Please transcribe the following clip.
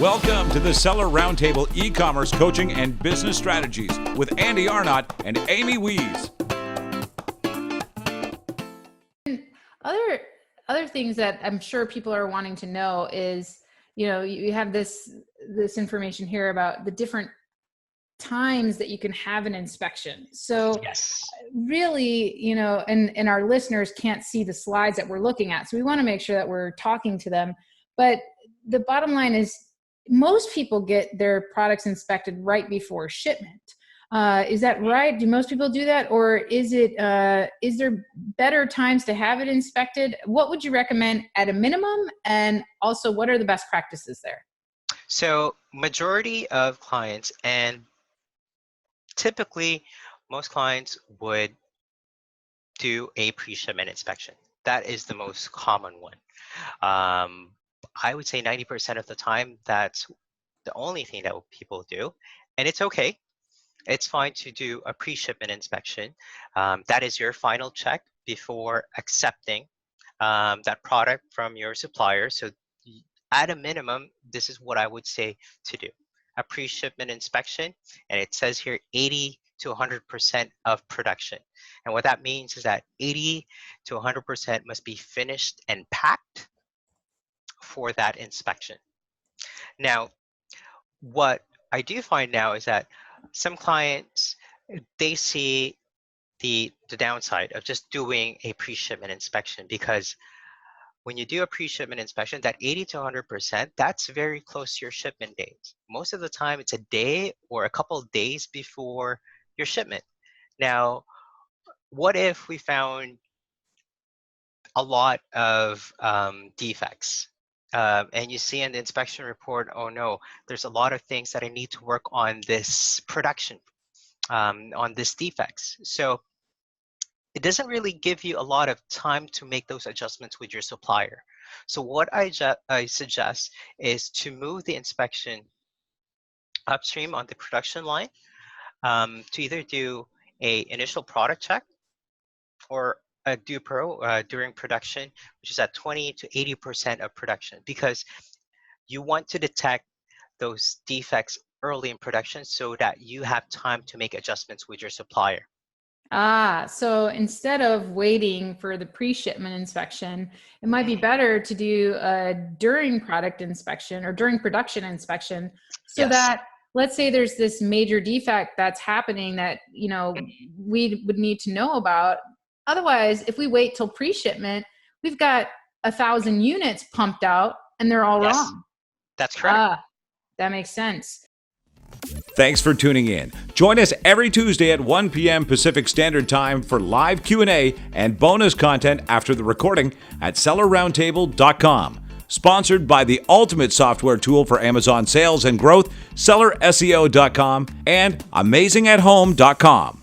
Welcome to the Seller Roundtable e-commerce coaching and business strategies with Andy Arnott and Amy Wees. Other things that I'm sure people are wanting to know is, you have this information here about the different times that you can have an inspection. So Yes. really, and our listeners can't see the slides that we're looking at. So we want to make sure that we're talking to them. But the bottom line is most people get their products inspected right before shipment. Is that right? Do most people do that? Or is there better times to have it inspected? What would you recommend at a minimum? And also, what are the best practices there? So majority of clients, and typically most clients would do a pre-shipment inspection. That is the most common one. I would say 90% of the time, that's the only thing that people do. And it's okay. It's fine to do a pre-shipment inspection. That is your final check before accepting that product from your supplier. So at a minimum, this is what I would say to do. A pre-shipment inspection, and it says here 80 to 100% of production. And what that means is that 80 to 100% must be finished and packed for that inspection. Now, what I do find now is that some clients, they see the downside of just doing a pre-shipment inspection, because when you do a pre-shipment inspection, that 80 to 100%, that's very close to your shipment date. Most of the time, it's a day or a couple of days before your shipment. Now, what if we found a lot of defects? And you see in the inspection report, oh no, there's a lot of things that I need to work on this production, on this defects. So it doesn't really give you a lot of time to make those adjustments with your supplier. So what I suggest is to move the inspection upstream on the production line, to either do a initial product check or a do pro during production, which is at 20 to 80% of production, because you want to detect those defects early in production so that you have time to make adjustments with your supplier. So instead of waiting for the pre-shipment inspection, it might be better to do a during product inspection or during production inspection, so Yes. that, let's say there's this major defect that's happening that, we would need to know about. Otherwise, if we wait till pre-shipment, we've got 1,000 units pumped out and they're all Yes, wrong. that's correct. That makes sense. Thanks for tuning in. Join us every Tuesday at 1 p.m. Pacific Standard Time for live Q&A and bonus content after the recording at SellerRoundtable.com. Sponsored by the ultimate software tool for Amazon sales and growth, SellerSEO.com and AmazingAtHome.com.